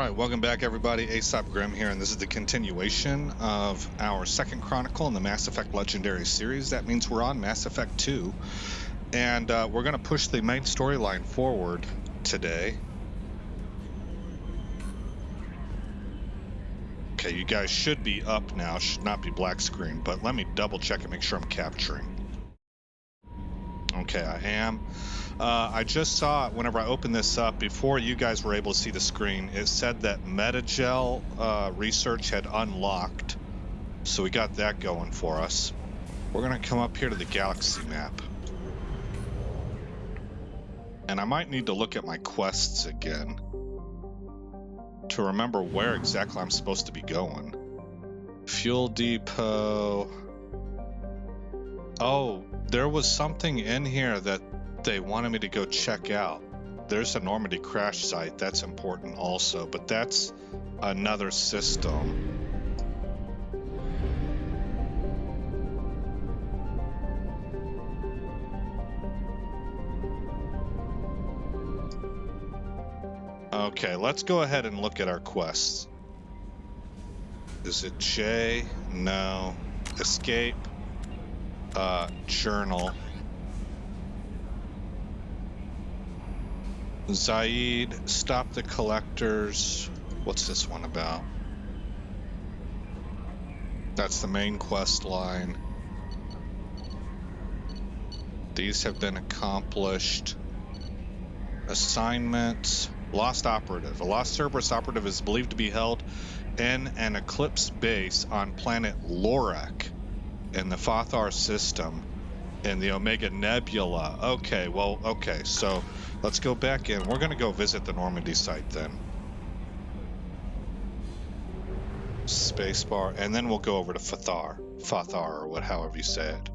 Alright, welcome back everybody. Aesop Grimm here, and this is the continuation of our second chronicle in the Mass Effect Legendary series. That means we're on Mass Effect 2, and we're going to push the main storyline forward today. Okay, you guys should be up now, should not be black screen, but let me double check and make sure I'm capturing. Okay, I am. I just saw, whenever I opened this up, before you guys were able to see the screen, it said that Metagel research had unlocked. So we got that going for us. We're going to come up here to the galaxy map. And I might need to look at my quests again to remember where exactly I'm supposed to be going. Fuel depot. Oh, there was something in here that they wanted me to go check out. There's a Normandy crash site. That's important also, but that's another system. Okay, let's go ahead and look at our quests. Is it J? No. Escape. Journal. Zaid, stop the collectors. What's this one about? That's the main quest line. These have been accomplished. Assignments. Lost operative. A lost Cerberus operative is believed to be held in an Eclipse base on planet Lorak in the Fathar system in the Omega Nebula. Okay, well, okay, so let's go back in. We're going to go visit the Normandy site then. Spacebar, and then we'll go over to Fathar, or however you say it.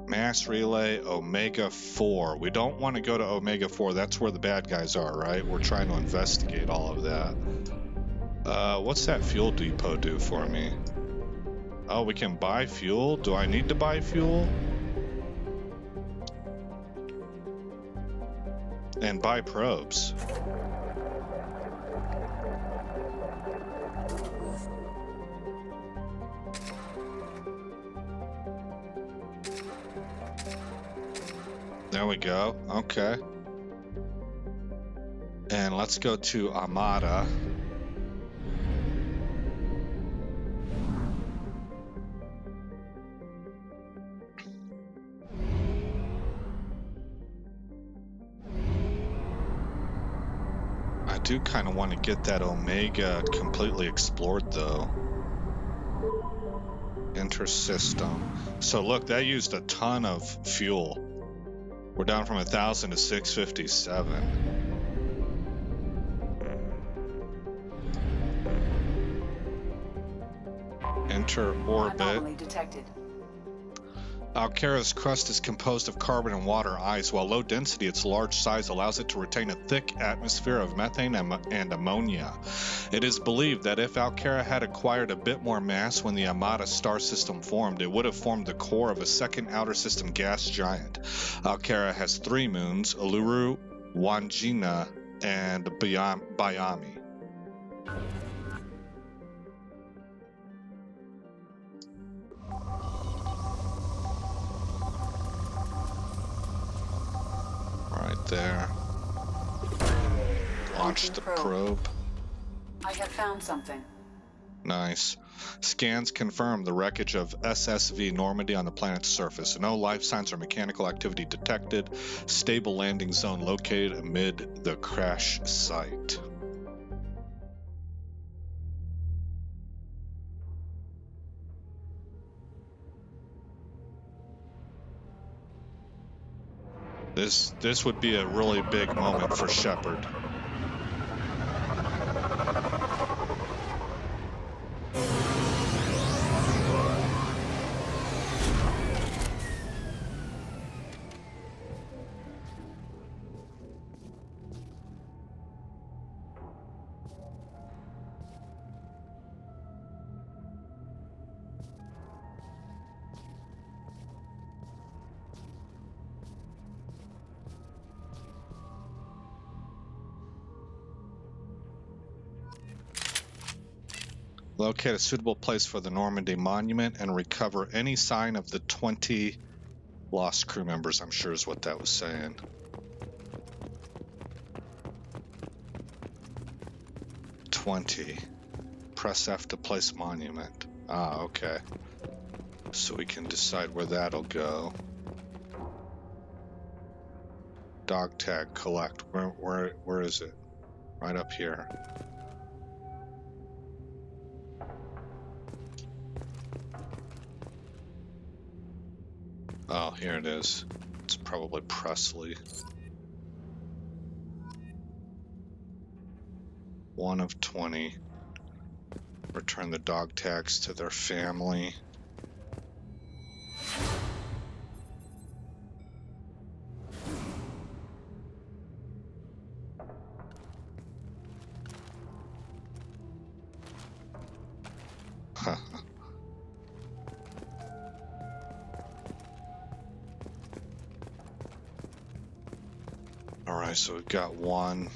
Mass relay Omega 4. We don't want to go to Omega 4. That's where the bad guys are, right? We're trying to investigate all of that. What's that fuel depot do for me? Oh, we can buy fuel? Do I need to buy fuel? And buy probes. There we go. Okay. And let's go to Armada. I do kind of want to get that Omega completely explored though. Intersystem. So look, that used a ton of fuel. We're down from 1,000 to 657. Enter orbit. Anomaly detected. Alcara's crust is composed of carbon and water ice. While low density, its large size allows it to retain a thick atmosphere of methane and ammonia. It is believed that if Alcara had acquired a bit more mass when the Armada star system formed, it would have formed the core of a second outer system gas giant. Alcara has 3 moons: Uluru, Wangina, and Bayami. Right there. Launch the probe. I have found something. Nice. Scans confirm the wreckage of SSV Normandy on the planet's surface. No life signs or mechanical activity detected. Stable landing zone located amid the crash site. This would be a really big moment for Shepard. Locate a suitable place for the Normandy monument and recover any sign of the 20 lost crew members, I'm sure is what that was saying. Press F to place monument. Ah, okay. So we can decide where that'll go. Dog tag, collect. Where is it? Right up here. Oh, here it is. It's probably Presley. 1 of 20. Return the dog tags to their family. Alright, so we've got 1.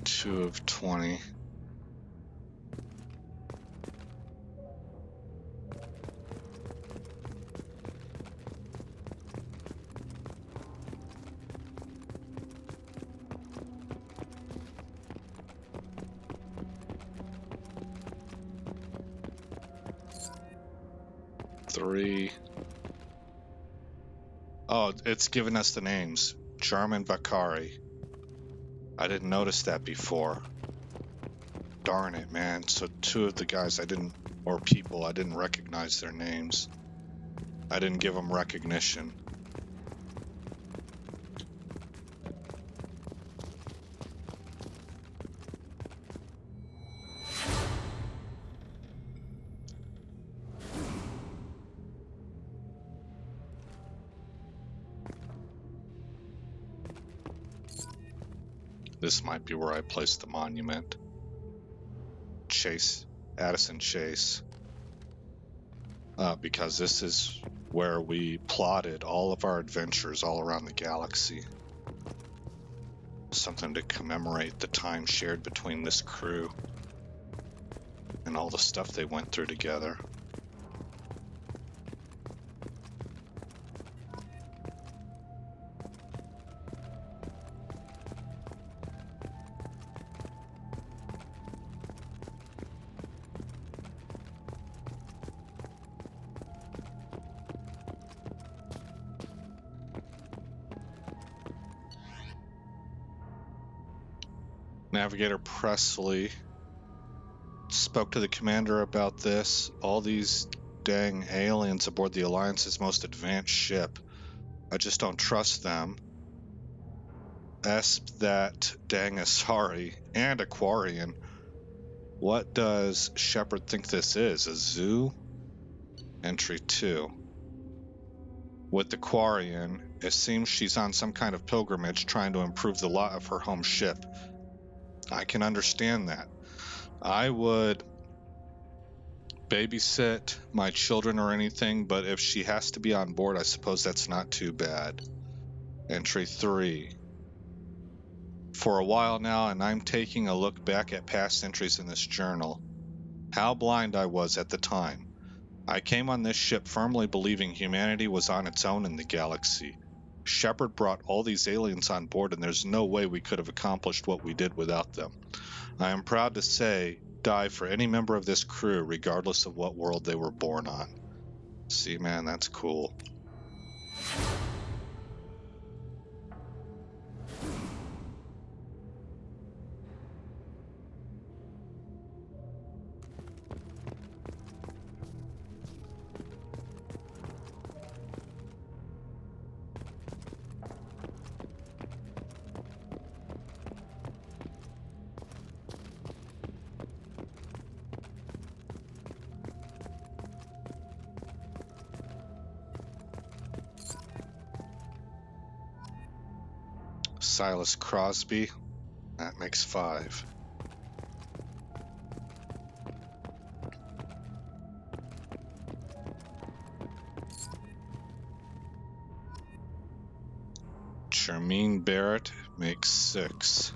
Two of 20. Three. Oh, it's given us the names. Jarman Vakari. I didn't notice that before. Darn it, man. So 2 of the guys or people, I didn't recognize their names. I didn't give them recognition. This might be where I placed the monument. Addison Chase. Because this is where we plotted all of our adventures all around the galaxy. Something to commemorate the time shared between this crew and all the stuff they went through together. Navigator Presley spoke to the commander about this. All these dang aliens aboard the Alliance's most advanced ship. I just don't trust them. Esp that dang Asari and Aquarian. What does Shepard think this is? A zoo? Entry 2. With the Quarian, it seems she's on some kind of pilgrimage trying to improve the lot of her home ship. I can understand that. I would babysit my children or anything, but if she has to be on board, I suppose that's not too bad. Entry 3. For a while now, and I'm taking a look back at past entries in this journal. How blind I was at the time. I came on this ship firmly believing humanity was on its own in the galaxy. Shepard brought all these aliens on board, and there's no way we could have accomplished what we did without them. I am proud to say, die for any member of this crew, regardless of what world they were born on. See, man, that's cool. Silas Crosby. That makes 5. Charmaine Barrett makes 6.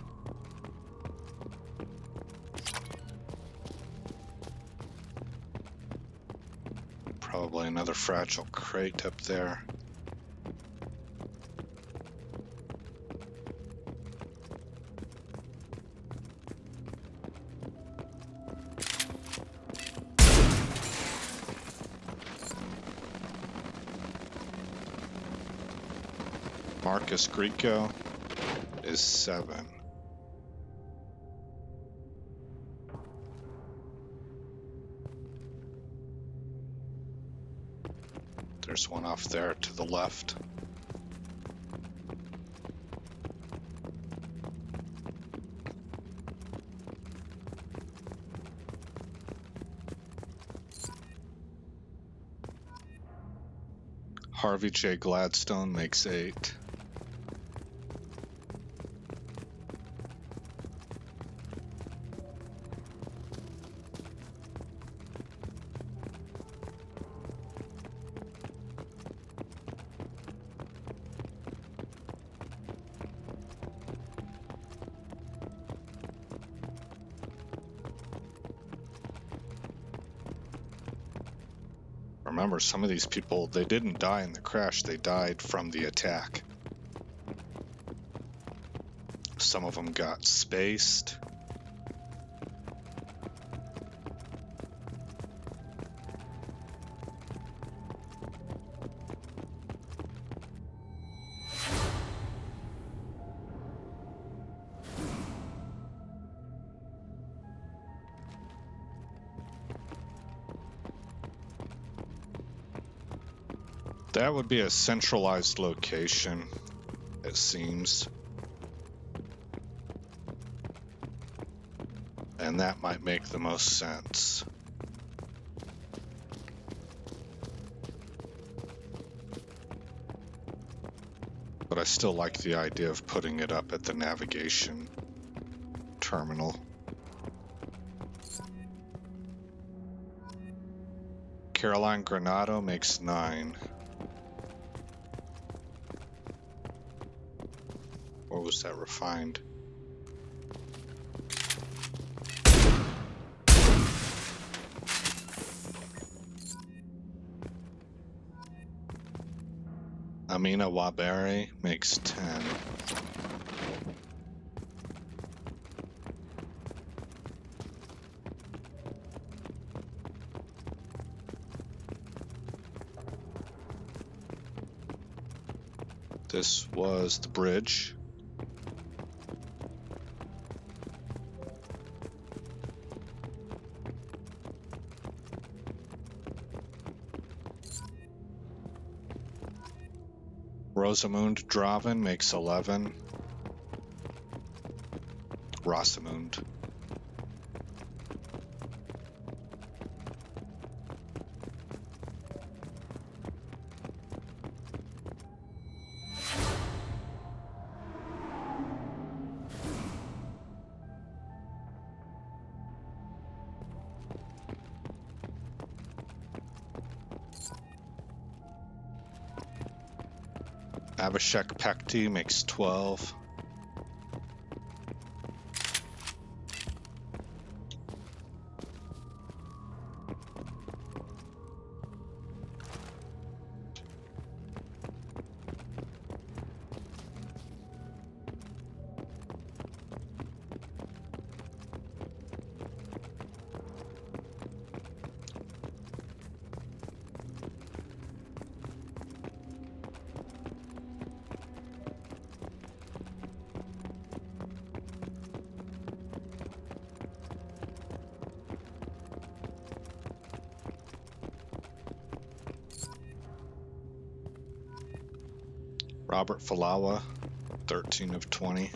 Probably another fragile crate up there. Marcus Grieco is 7. There's one off there to the left. Harvey J. Gladstone makes 8. Remember, some of these people, they didn't die in the crash, they died from the attack. Some of them got spaced. That would be a centralized location, it seems. And that might make the most sense. But I still like the idea of putting it up at the navigation terminal. Caroline Granado makes 9. Or was that refined? Amina Waberi makes 10. This was the bridge. Rosamund Draven makes 11. Rosamund. Abhishek Pekti makes 12. Robert Falawa, 13 of 20.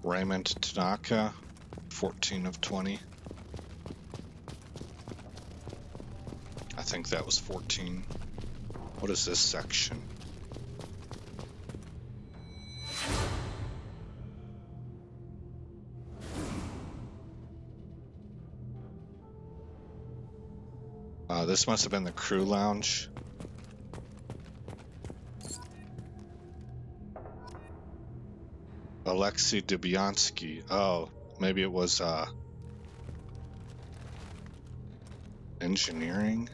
Raymond Tanaka, 14 of 20. think that was 14. What is this section? This must have been the crew lounge. Alexei Dubyansky. Oh, maybe it was engineering.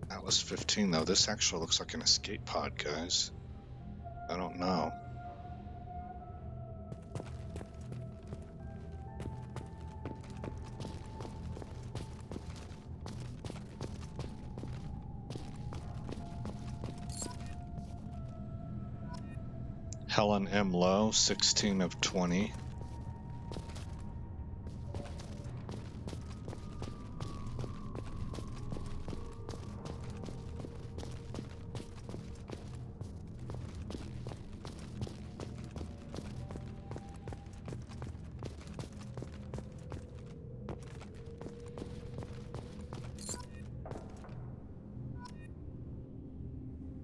That was 15 though. This actually looks like an escape pod, guys. I don't know. Helen M. Lowe, 16 of 20.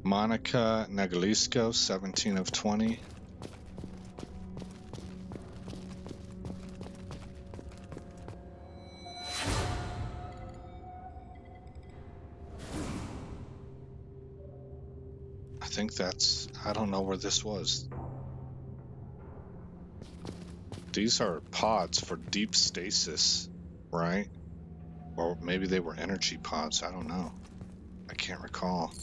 Monica Nagalisko, 17 of 20. I think that's, I don't know where this was. These are pods for deep stasis, right? Or maybe they were energy pods, I don't know. I can't recall.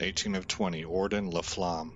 18 of 20, Orden Laflamme.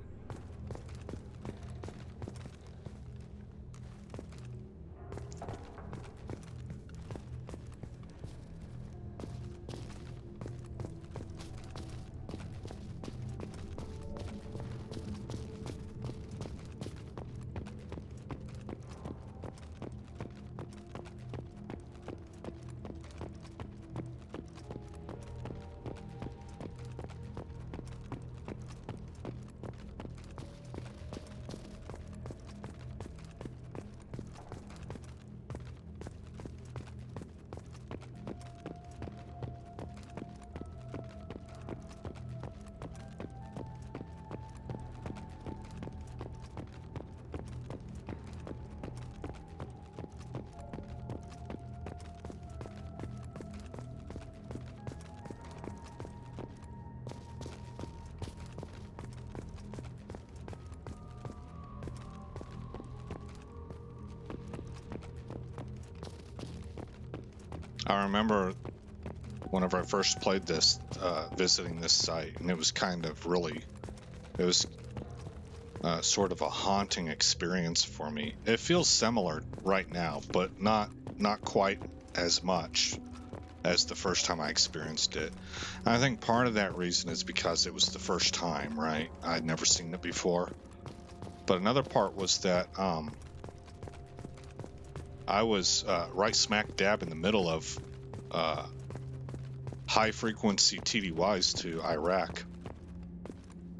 I remember whenever I first played this, visiting this site, and it was kind of really, it was sort of a haunting experience for me. It feels similar right now, but not quite as much as the first time I experienced it. And I think part of that reason is because it was the first time, right? I'd never seen it before. But another part was that I was right smack dab in the middle of high frequency TDYs to Iraq.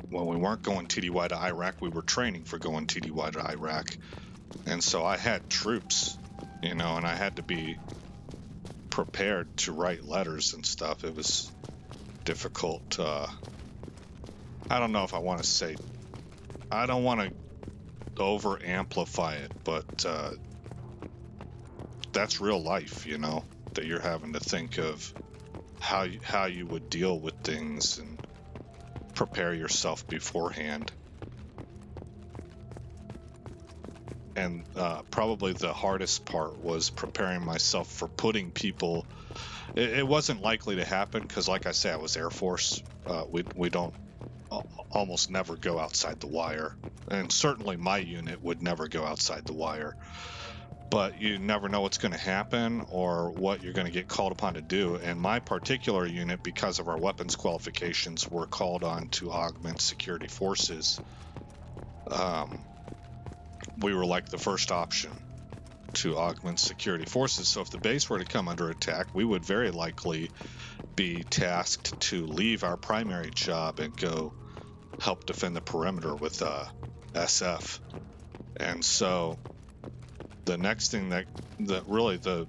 When we weren't going TDY to Iraq, we were training for going TDY to Iraq. And so I had troops, you know, and I had to be prepared to write letters and stuff. It was difficult. I don't know if I want to say, I don't want to over amplify it, but that's real life, you know, that you're having to think of how you would deal with things and prepare yourself beforehand. And probably the hardest part was preparing myself for putting people. It wasn't likely to happen because, like I say, I was Air Force. We don't almost never go outside the wire, and certainly my unit would never go outside the wire. But you never know what's going to happen or what you're going to get called upon to do. And my particular unit, because of our weapons qualifications, were called on to augment security forces. We were like the first option to augment security forces. So if the base were to come under attack, we would very likely be tasked to leave our primary job and go help defend the perimeter with SF. And so the next thing that really the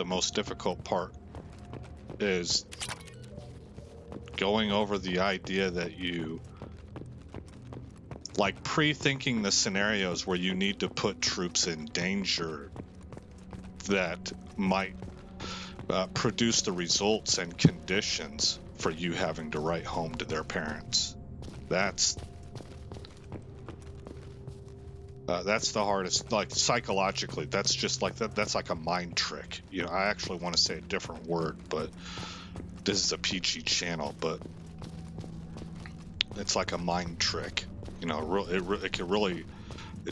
most difficult part is going over the idea that you like pre-thinking the scenarios where you need to put troops in danger that might produce the results and conditions for you having to write home to their parents. That's the hardest, like psychologically. That's just like that's like a mind trick. You know, I actually want to say a different word, but this is a PG channel, but it's like a mind trick. You know, it can really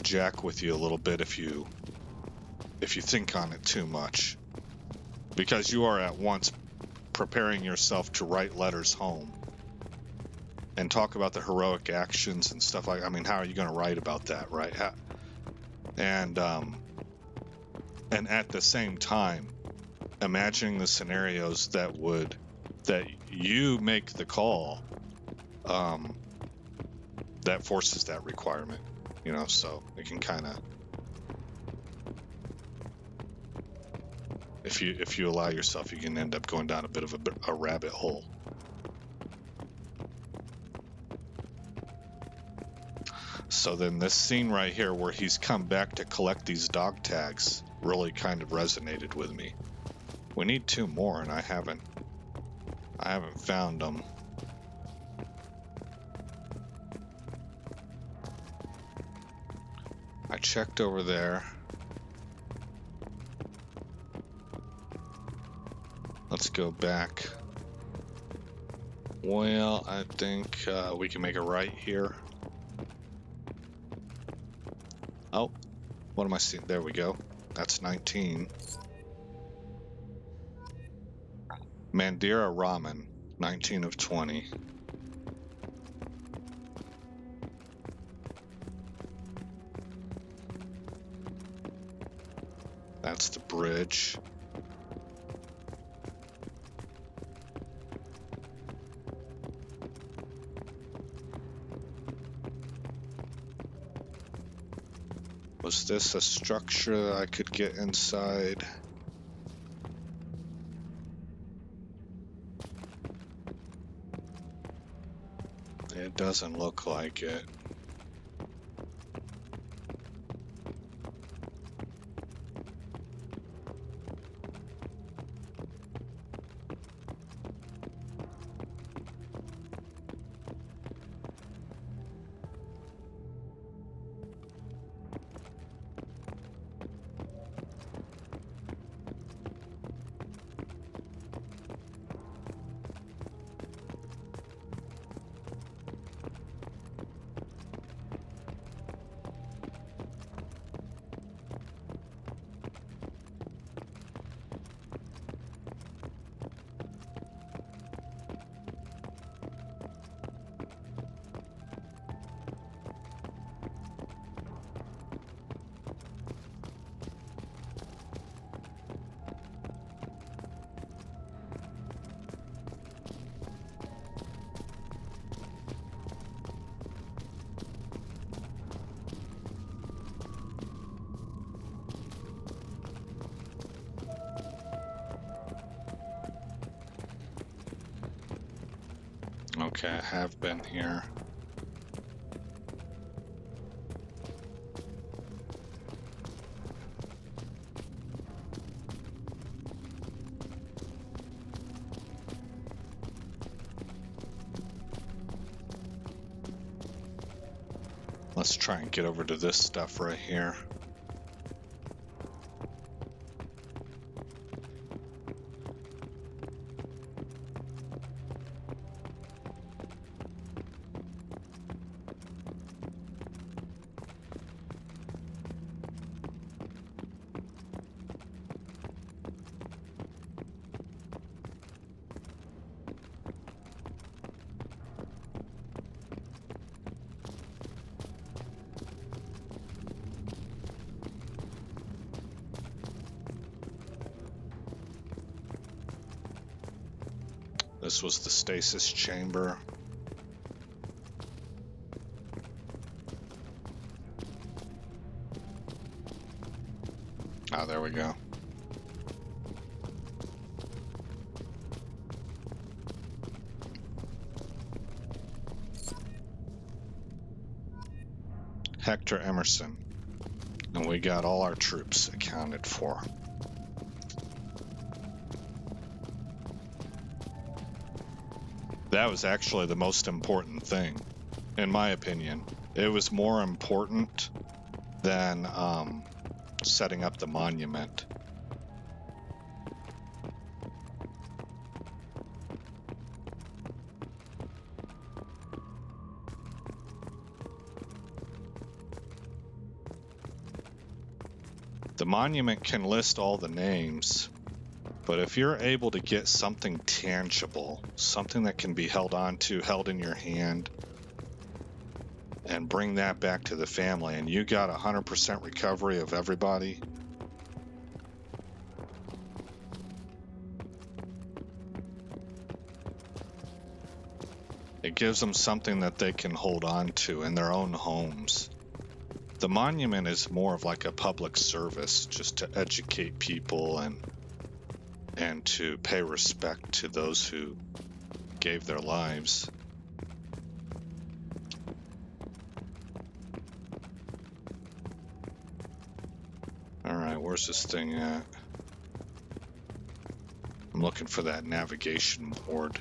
jack with you a little bit if you think on it too much, because you are at once preparing yourself to write letters home and talk about the heroic actions and stuff like. I mean, how are you going to write about that, right? And at the same time, imagining the scenarios that you make the call, that forces that requirement, you know. So it can kind of, if you allow yourself, you can end up going down a bit of a rabbit hole. So then this scene right here where he's come back to collect these dog tags really kind of resonated with me. We need 2 more, and I haven't found them. I checked over there. Let's go back. Well, I think we can make a right here. Oh, what am I seeing? There we go. That's 19. Mandira Ramen, 19 of 20. That's the bridge. Was this a structure I could get inside? It doesn't look like it. Okay, I have been here. Let's try and get over to this stuff right here. This was the stasis chamber. Ah, there we go. Hector Emerson. And we got all our troops accounted for. That was actually the most important thing, in my opinion. It was more important than setting up the monument. The monument can list all the names, but if you're able to get something tangible, something that can be held onto, held in your hand, and bring that back to the family, and you got 100% recovery of everybody, it gives them something that they can hold on to in their own homes. The monument is more of like a public service, just to educate people and to pay respect to those who gave their lives. Alright, where's this thing at? I'm looking for that navigation board.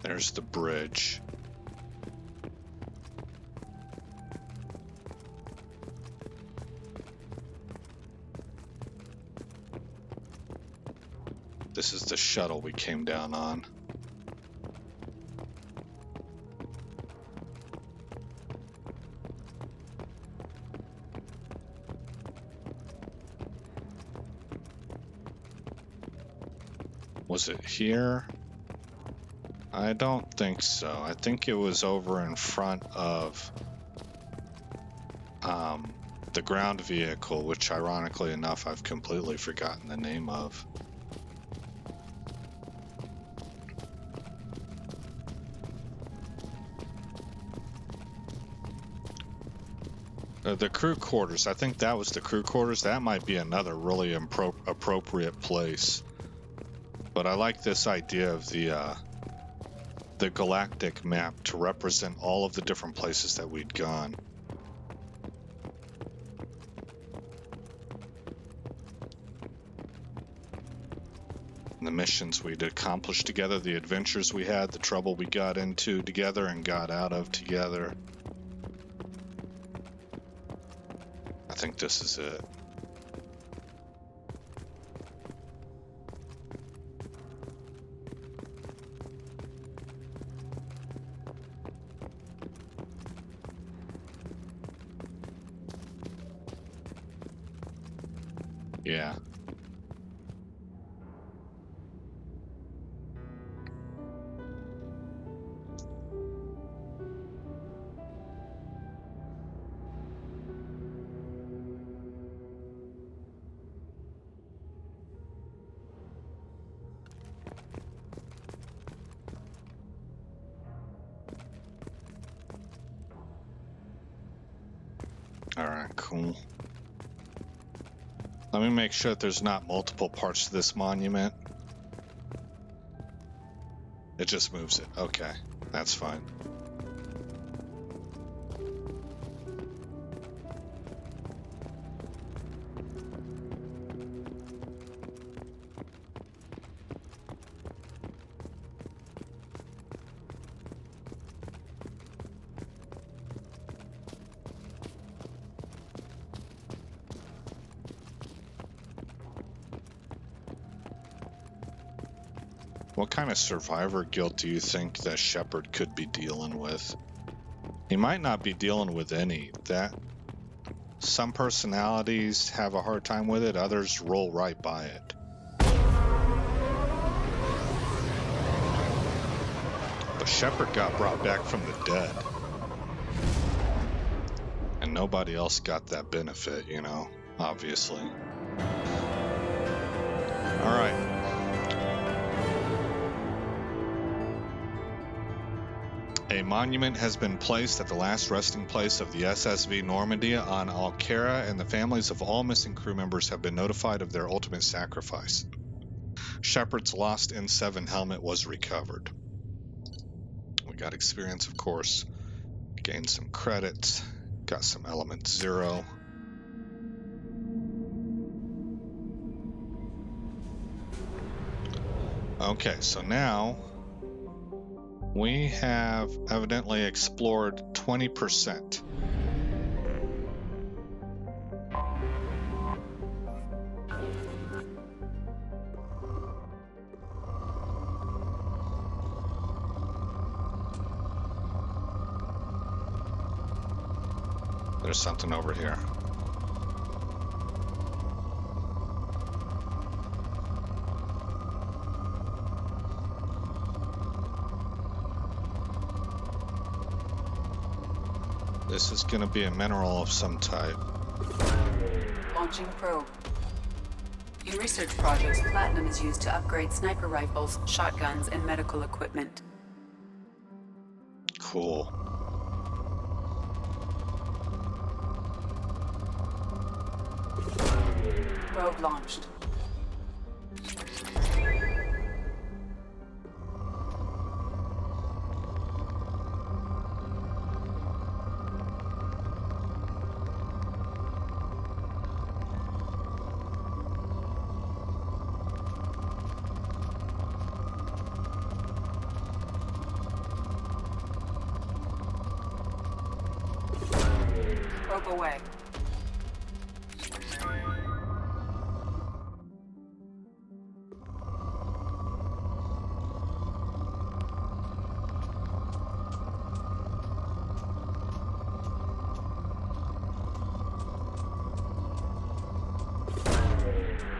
There's the bridge. This is the shuttle we came down on. Was it here? I don't think so. I think it was over in front of the ground vehicle, which ironically enough I've completely forgotten the name of. The crew quarters. I think that was the crew quarters. That might be another really appropriate place. But I like this idea of the galactic map to represent all of the different places that we'd gone. And the missions we'd accomplished together, the adventures we had, the trouble we got into together and got out of together. I think this is it. Yeah. All right, cool. Let me make sure that there's not multiple parts to this monument. It just moves it. Okay, that's fine. What kind of survivor guilt do you think that Shepard could be dealing with? He might not be dealing with any. That some personalities have a hard time with it, others roll right by it. But Shepard got brought back from the dead. And nobody else got that benefit, you know, obviously. All right. A monument has been placed at the last resting place of the SSV Normandy on Alcara, and the families of all missing crew members have been notified of their ultimate sacrifice. Shepard's lost N7 helmet was recovered. We got experience, of course. Gained some credits. Got some element 0. Okay, so now we have evidently explored 20%. There's something over here. This is going to be a mineral of some type. Launching probe. In research projects, platinum is used to upgrade sniper rifles, shotguns, and medical equipment. Cool. Probe launched. Probe away.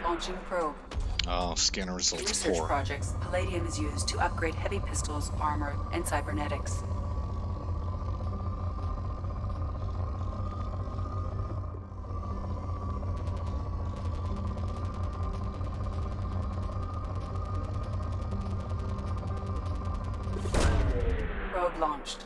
Launching probe. Oh, scanner results In research poor. projects, palladium is used to upgrade heavy pistols, armor, and cybernetics. Probe launched.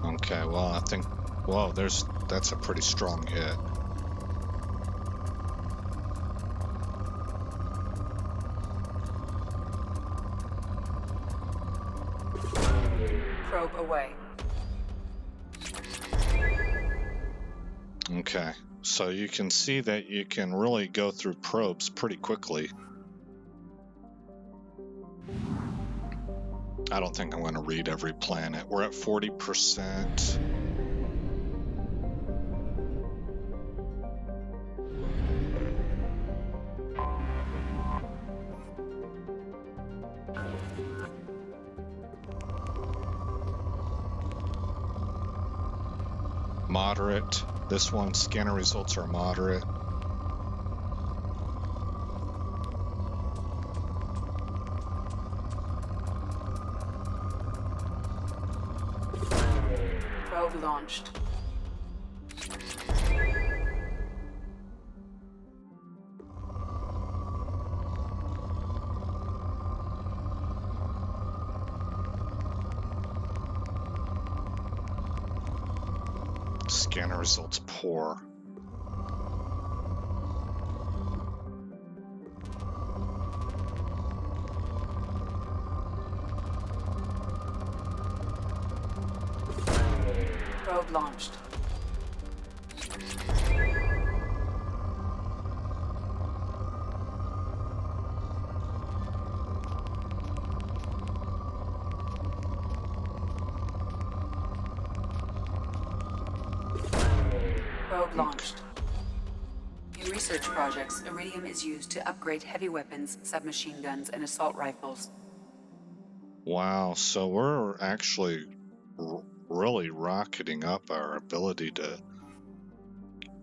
Okay, well, I think, whoa, that's a pretty strong hit. Probe away. Okay, so you can see that you can really go through probes pretty quickly. I don't think I'm going to read every planet. We're at 40%. Moderate. This one, scanner results are moderate. Probe launched. Scanner results poor. Probe launched. Probe launched. In research projects, iridium is used to upgrade heavy weapons, submachine guns, and assault rifles. Wow, so we're actually really rocketing up our ability to...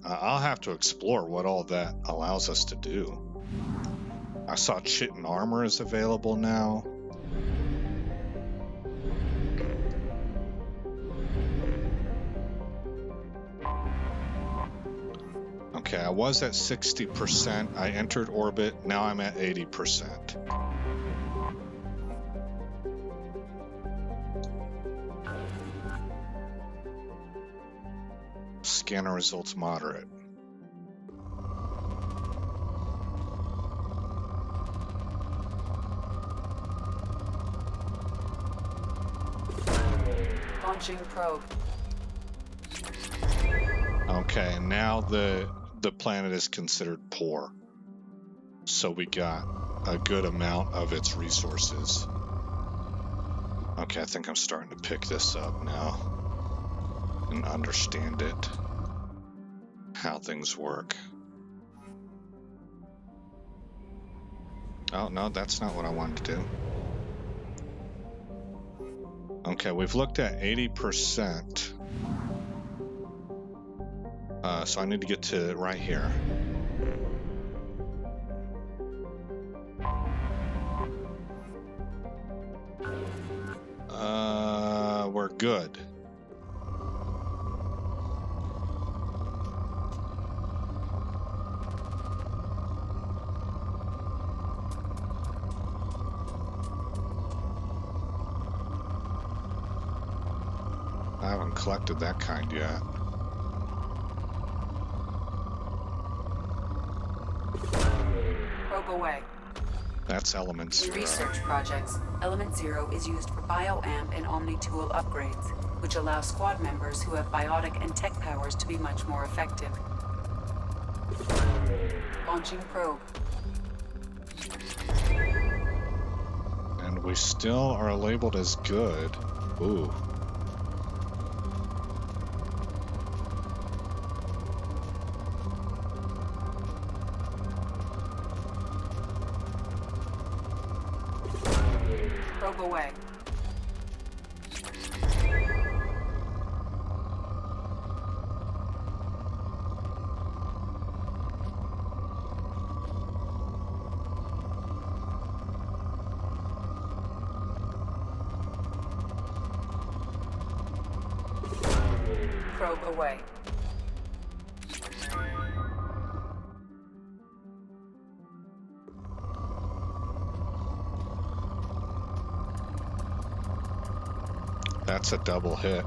I'll have to explore what all that allows us to do. I saw Chitin armor is available now. Okay, I was at 60%. I entered orbit. Now I'm at 80%. Scanner results moderate. Launching probe. Okay, now the planet is considered poor. So we got a good amount of its resources. Okay, I think I'm starting to pick this up now and understand it, how things work. Oh, no, that's not what I wanted to do. Okay, we've looked at 80%. So I need to get to right here. We're good. I haven't collected that kind yet. Probe away. That's element 0. In research projects, element 0 is used for bioamp and omni-tool upgrades, which allow squad members who have biotic and tech powers to be much more effective. Launching probe. And we still are labeled as good. Ooh. Probe away. Probe away. That's a double hit.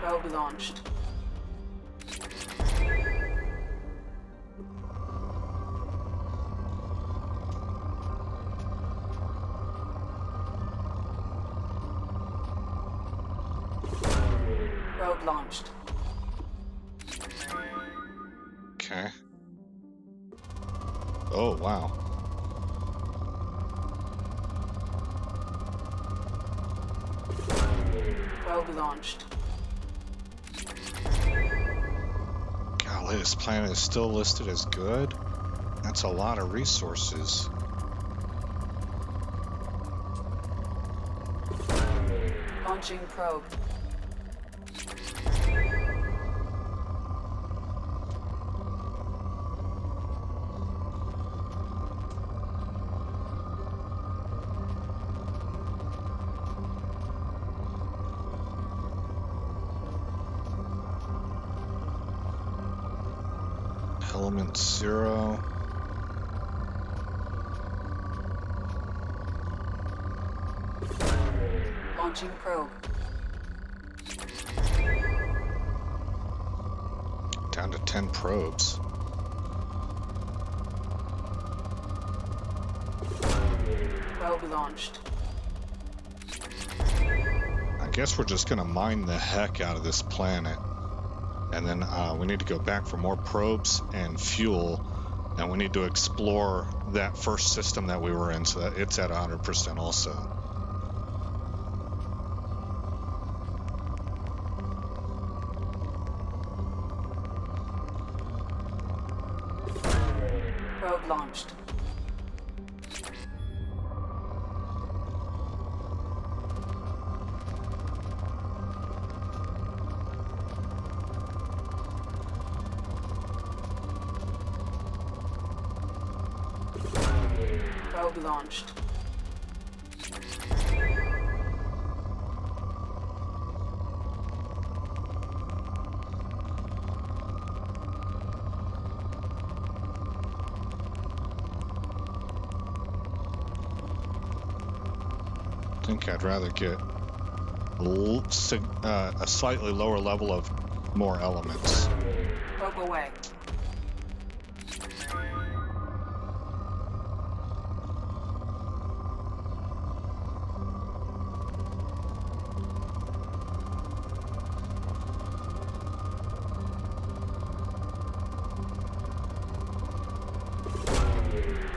Probe launched. Probe launched. Okay. Oh, wow. Probe launched. Golly, this planet is still listed as good? That's a lot of resources. Launching probe. Element 0. Launching probe. Down to 10 probes. Probe launched. I guess we're just gonna mine the heck out of this planet. And then we need to go back for more probes and fuel. And we need to explore that first system that we were in so that it's at 100% also. Probe launched. Probe launched. think I'd rather get a slightly lower level of more elements. Probe away.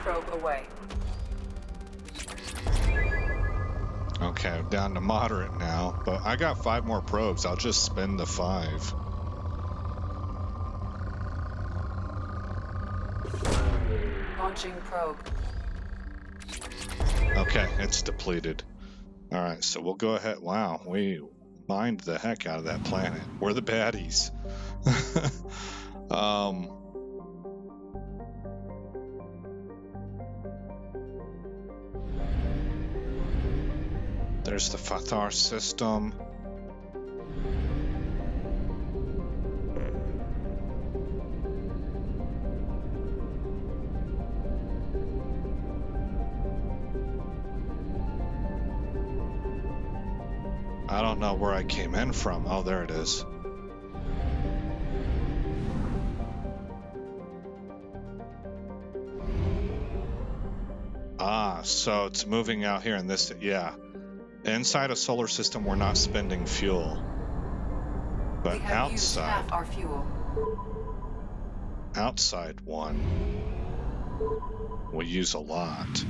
Probe away. Okay, down to moderate now, but I got 5 more probes. I'll just spend the 5. Launching probe. Okay, it's depleted. Alright, so we'll go ahead. Wow, we mined the heck out of that planet. We're the baddies. There's the Fathar system. I don't know where I came in from. Oh, there it is. Ah, so it's moving out here in this, yeah. Inside a solar system, we're not spending fuel. But We have used half our fuel. Outside one, we use a lot.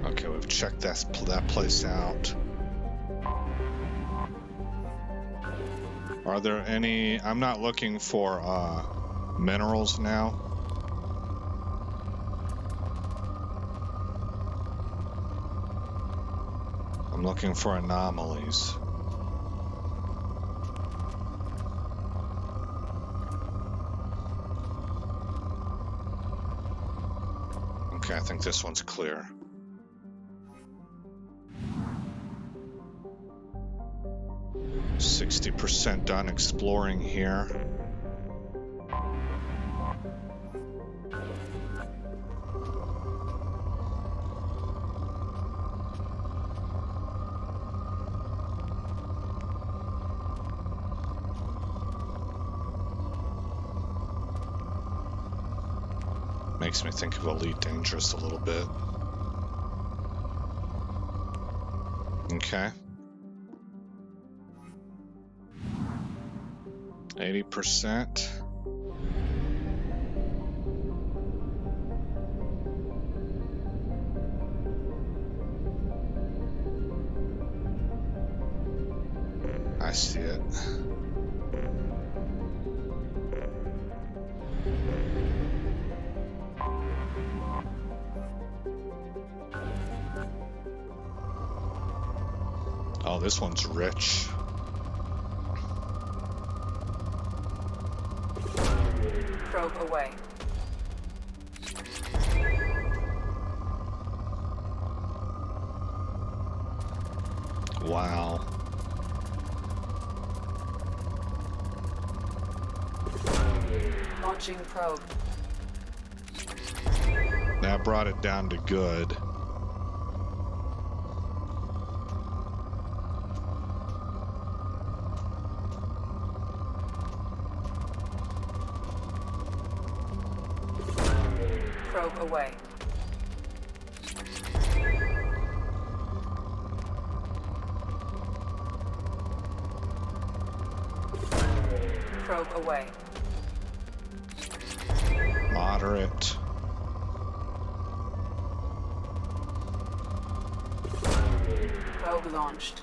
Okay, we've checked that place out. Are there any... I'm not looking for minerals now. I'm looking for anomalies. Okay, I think this one's clear. %60 done exploring here. Makes me think of Elite Dangerous a little bit. Okay. 80%. I see it. Oh, this one's rich. Probe away. Wow. Launching probe. That brought it down to good. Probe away. Probe away. Moderate. Probe launched.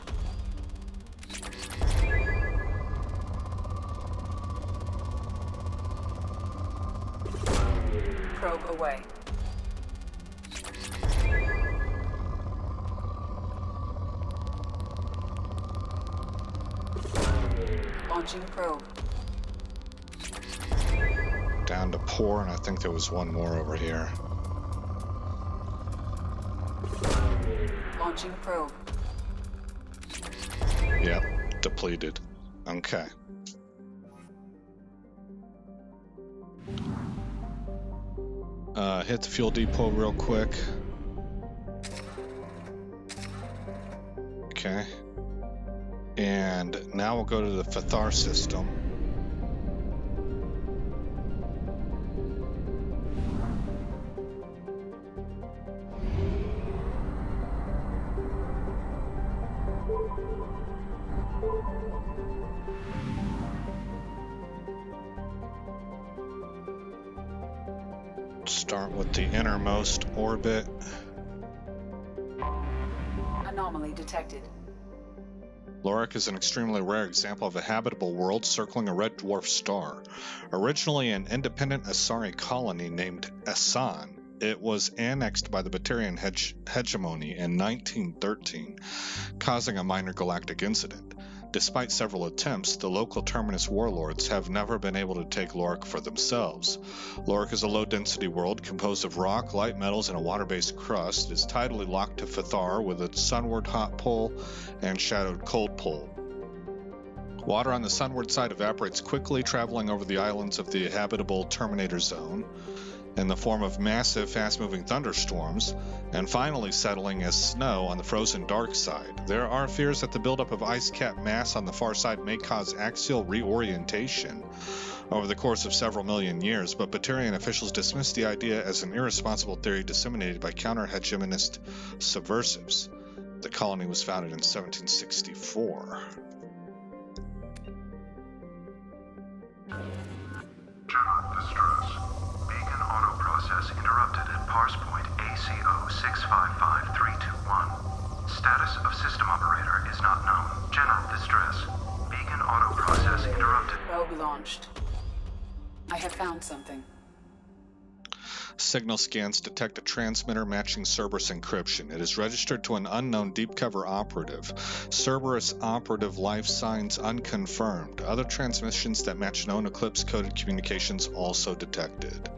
Probe away. Launching probe. down to poor, and I think there was one more over here. Launching probe. Yep, depleted. Okay. Hit the fuel depot real quick. Okay. And now we'll go to the Fathar system. Start with the innermost orbit. Anomaly detected. Lorik is an extremely rare example of a habitable world circling a red dwarf star. Originally an independent Asari colony named Asan, it was annexed by the Batarian hegemony in 1913, causing a minor galactic incident. Despite several attempts, the local Terminus warlords have never been able to take Lorik for themselves. Lorik is a low-density world composed of rock, light metals, and a water-based crust. It is tidally locked to Fathar with a sunward hot pole and shadowed cold pole. Water on the sunward side evaporates quickly, traveling over the islands of the habitable Terminator Zone in the form of massive, fast-moving thunderstorms, and finally settling as snow on the frozen dark side. There are fears that the buildup of ice-capped mass on the far side may cause axial reorientation over the course of several million years, but Batarian officials dismiss the idea as an irresponsible theory disseminated by counter-hegemonist subversives. The colony was founded in 1764. General distress. Beacon auto process interrupted at parse point ACO 655321. Status of system operator is not known. General distress. Beacon auto process interrupted. Probe launched. I have found something. Signal scans detect a transmitter matching Cerberus encryption. It is registered to an unknown deep cover operative. Cerberus operative life signs unconfirmed. Other transmissions that match known Eclipse coded communications also detected.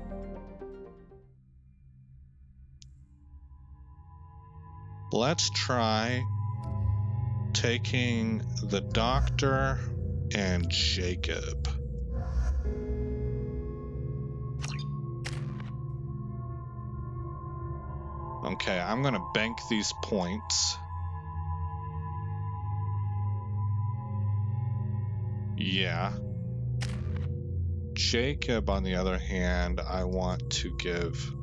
Let's try taking the Doctor and Jacob. Okay, I'm gonna bank these points. Yeah. Jacob, on the other hand, I want to give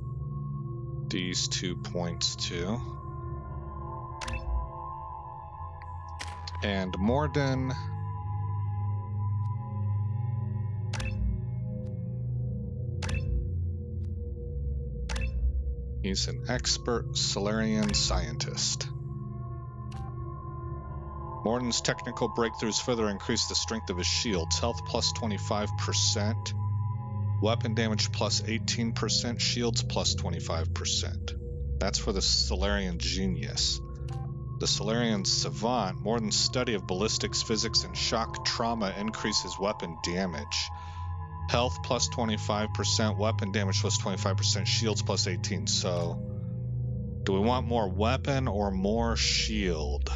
these 2 points to. And Morden, he's an expert Solarian scientist. Morden's technical breakthroughs further increase the strength of his shields. Health plus 25%, weapon damage plus 18%, shields plus 25%. That's for the Solarian genius. The Solarian savant, Morden's study of ballistics, physics, and shock trauma increases weapon damage. Health plus 25%, weapon damage plus 25%, shields plus 18. So, do we want more weapon or more shield?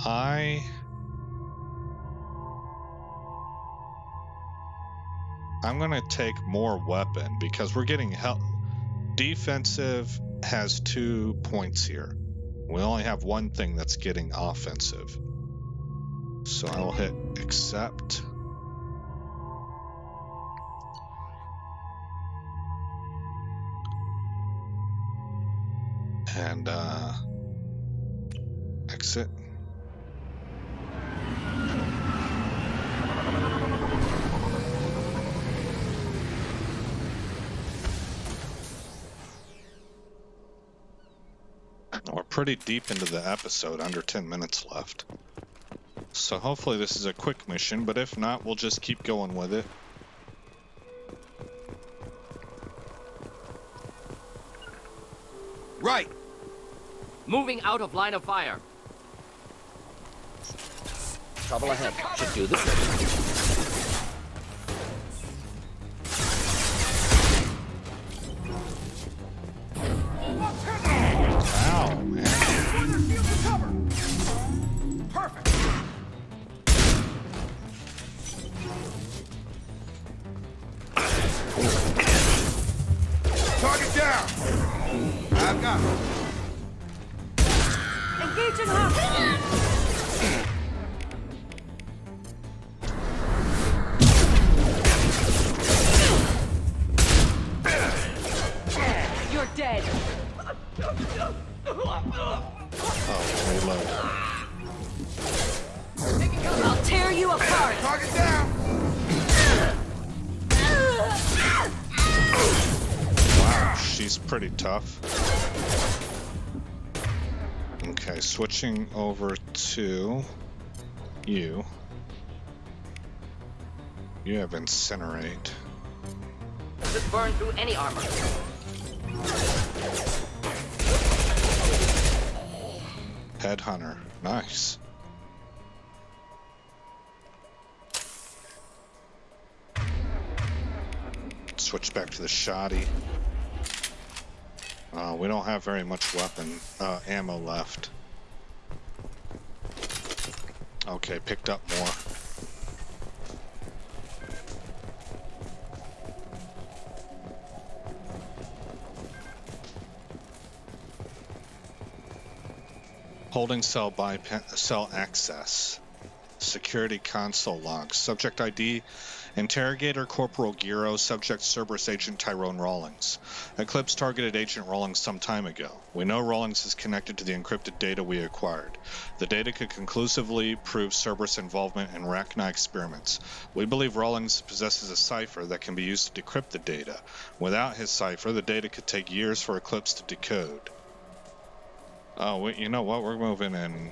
I'm gonna take more weapon because we're getting health. Defensive has 2 points here. We only have one thing that's getting offensive. So I will hit accept. And exit. We're pretty deep into the episode, under 10 minutes left. So hopefully this is a quick mission, but if not, we'll just keep going with it. Right! Moving out of line of fire. Trouble ahead. Should do this. Oh, man. Further field to cover. Perfect. Target down. I've got it. Engaging hostile. You're dead. Oh, reload. I'll tear you apart. Target down. Wow, she's pretty tough. Okay, switching over to you. You have incinerate. Just burn through any armor. Headhunter, nice. Switch back to the shoddy. We don't have very much ammo left. Okay, picked up more. Holding cell access. Security console logs. Subject ID, Interrogator Corporal Giro, Subject Cerberus Agent Tyrone Rawlings. Eclipse targeted Agent Rawlings some time ago. We know Rawlings is connected to the encrypted data we acquired. The data could conclusively prove Cerberus' involvement in Rachni experiments. We believe Rawlings possesses a cipher that can be used to decrypt the data. Without his cipher, the data could take years for Eclipse to decode. Oh, you know what? We're moving in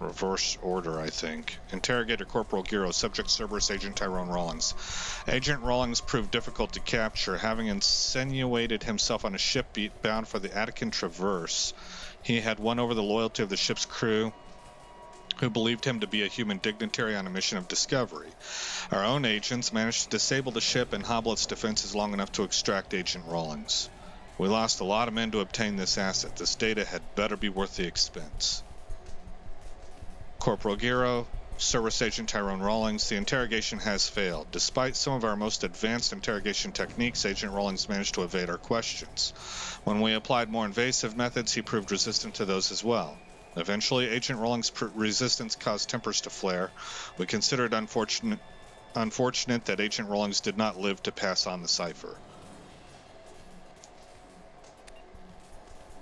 reverse order, I think. Interrogator Corporal Giro, Subject Cerberus Agent Tyrone Rawlings. Agent Rawlings proved difficult to capture, having insinuated himself on a ship bound for the Attican Traverse. He had won over the loyalty of the ship's crew, who believed him to be a human dignitary on a mission of discovery. Our own agents managed to disable the ship and hobble its defenses long enough to extract Agent Rawlings. We lost a lot of men to obtain this asset. This data had better be worth the expense. Corporal Giro, Cerberus Agent Tyrone Rawlings, the interrogation has failed. Despite some of our most advanced interrogation techniques, Agent Rawlings managed to evade our questions. When we applied more invasive methods, he proved resistant to those as well. Eventually, Agent Rawlings' resistance caused tempers to flare. We consider it unfortunate that Agent Rawlings did not live to pass on the cipher.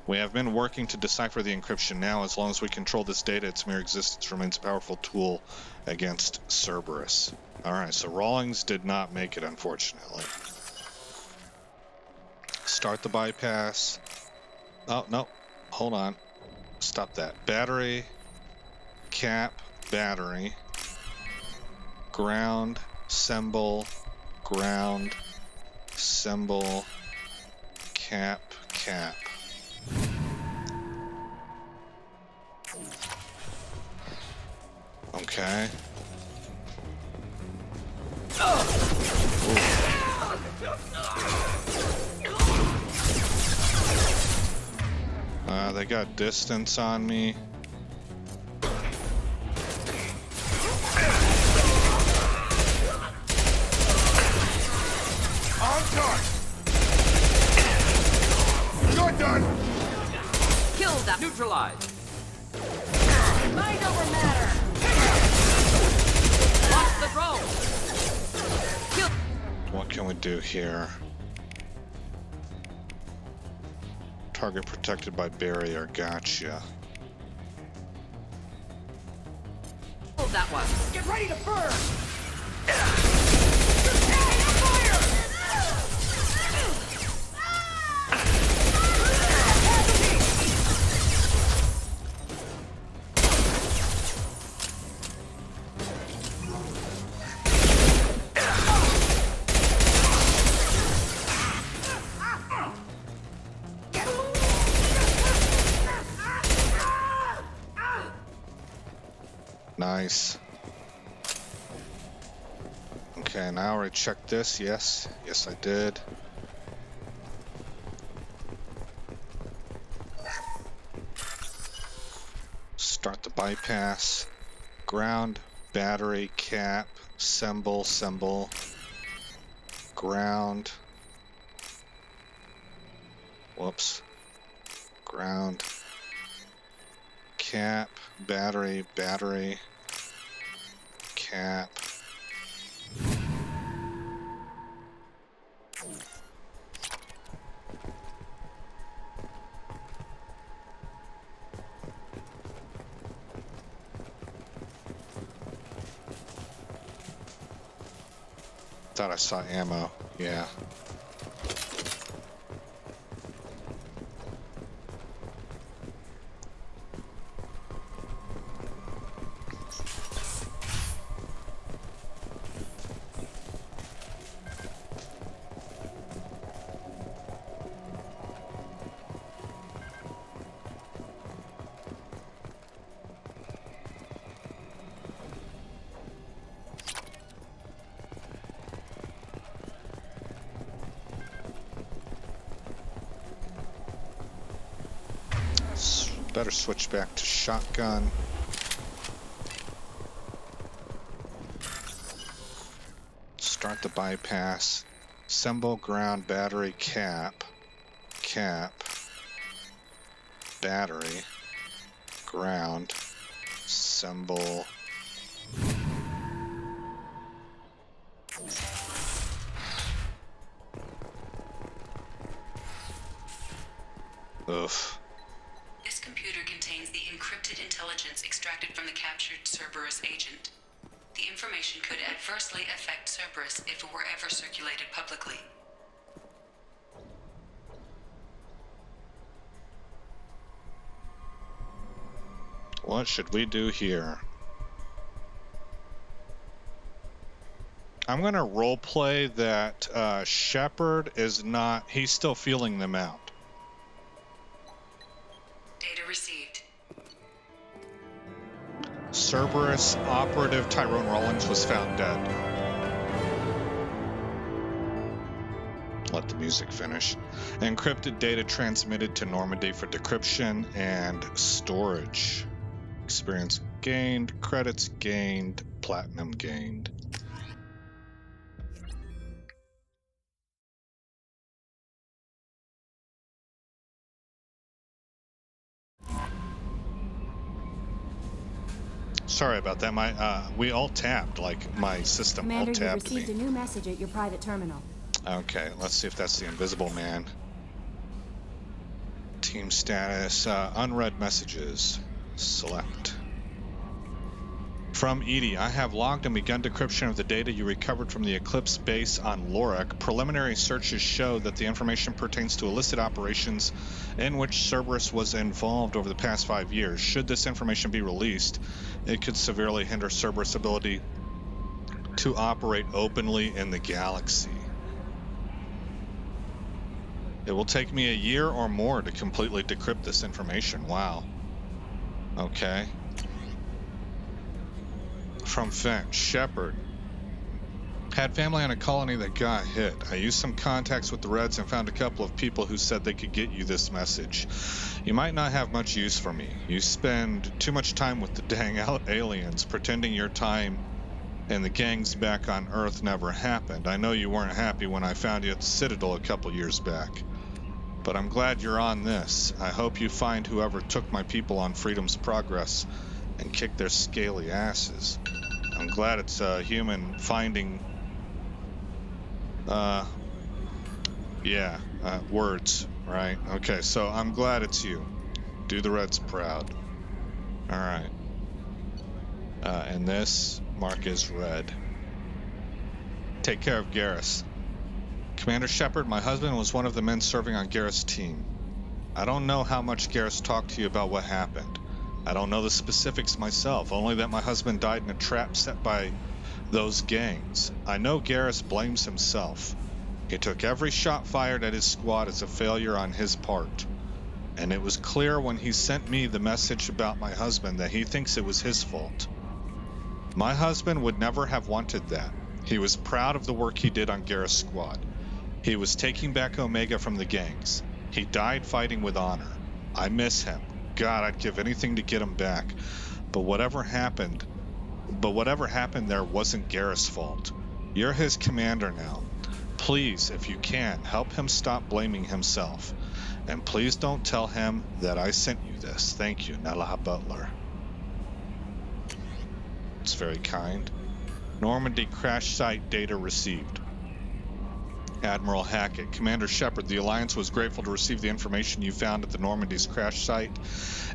We have been working to decipher the encryption now. As long as we control this data, its mere existence remains a powerful tool against Cerberus. Alright, so Rawlings did not make it, unfortunately. Start the bypass. Oh, no. Hold on. Stop that. Battery. Cap. Battery. Ground. Symbol. Ground. Symbol. Cap. Cap. Okay. They got distance on me. On target. You're done. Kill that. Neutralized. Mind over matter. Launch the drone. Kill. What can we do here? Target protected by barrier. Gotcha. Hold that one. Get ready to burn. Nice. Okay, and I already checked this. Yes. Yes, I did. bypass, ground, battery, cap, symbol, ground, whoops, ground, cap, battery, cap. Thought I saw ammo, yeah. Better switch back to shotgun. Start the bypass. Symbol, ground, battery, cap, battery, ground, symbol. Oof. This computer contains the encrypted intelligence extracted from the captured Cerberus agent. The information could adversely affect Cerberus if it were ever circulated publicly. What should we do here? I'm gonna roleplay that Shepard is not, he's still feeling them out. Data received. Cerberus operative Tyrone Rawlings was found dead. Let the music finish. Encrypted data transmitted to Normandy for decryption and storage. Experience gained, credits gained, platinum gained. Sorry about that. We all tabbed, like my system Commander, all you tabbed received me. a new message at your private terminal. Okay, let's see if that's the Invisible Man. Team status, unread messages. Select. From Edie, I have logged and begun decryption of the data you recovered from the Eclipse base on Lorik. Preliminary searches show that the information pertains to illicit operations in which Cerberus was involved over the past 5 years. Should this information be released, it could severely hinder Cerberus' ability to operate openly in the galaxy. It will take me a year or more to completely decrypt this information. Wow. Okay. From Finch, Shepard. Had family on a colony that got hit. I used some contacts with the Reds and found a couple of people who said they could get you this message. You might not have much use for me. You spend too much time with the dang aliens, pretending your time and the gangs back on Earth never happened. I know you weren't happy when I found you at the Citadel a couple years back. But I'm glad you're on this. I hope you find whoever took my people on Freedom's Progress and kick their scaly asses. I'm glad it's a human finding, words, right? Okay, so I'm glad it's you. Do the Reds proud. All right. And this mark is red. Take care of Garrus. Commander Shepard, my husband was one of the men serving on Garrus' team. I don't know how much Garrus talked to you about what happened. I don't know the specifics myself, only that my husband died in a trap set by those gangs. I know Garrus blames himself. He took every shot fired at his squad as a failure on his part. And it was clear when he sent me the message about my husband that he thinks it was his fault. My husband would never have wanted that. He was proud of the work he did on Garrus' squad. He was taking back Omega from the gangs. He died fighting with honor. I miss him. God, I'd give anything to get him back. But whatever happened there wasn't Garrus' fault. You're his commander now. Please, if you can, help him stop blaming himself. And please don't tell him that I sent you this. Thank you, Nella Butler. It's very kind. Normandy crash site data received. Admiral Hackett, Commander Shepard, the Alliance was grateful to receive the information you found at the Normandy's crash site,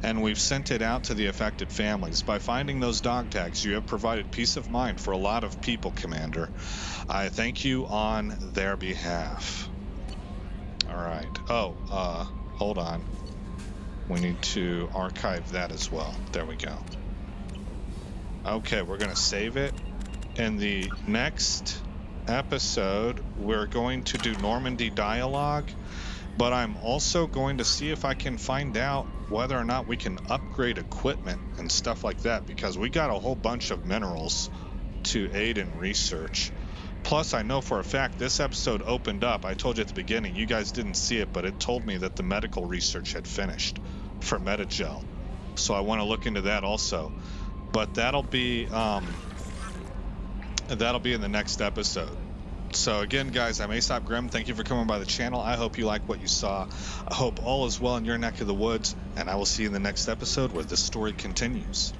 and we've sent it out to the affected families. By finding those dog tags, you have provided peace of mind for a lot of people, Commander. I thank you on their behalf. Alright. Oh, hold on. We need to archive that as well. There we go. Okay, we're going to save it. In the next episode, we're going to do Normandy dialogue, but I'm also going to see if I can find out whether or not we can upgrade equipment and stuff like that, because we got a whole bunch of minerals to aid in research. Plus, I know for a fact this episode opened up. I told you at the beginning, you guys didn't see it, but it told me that the medical research had finished for Metagel. So I want to look into that also. But that'll be in the next episode. So again, guys, I'm Aesop Grimm. Thank you for coming by the channel. I hope you like what you saw. I hope all is well in your neck of the woods, and I will see you in the next episode where this story continues.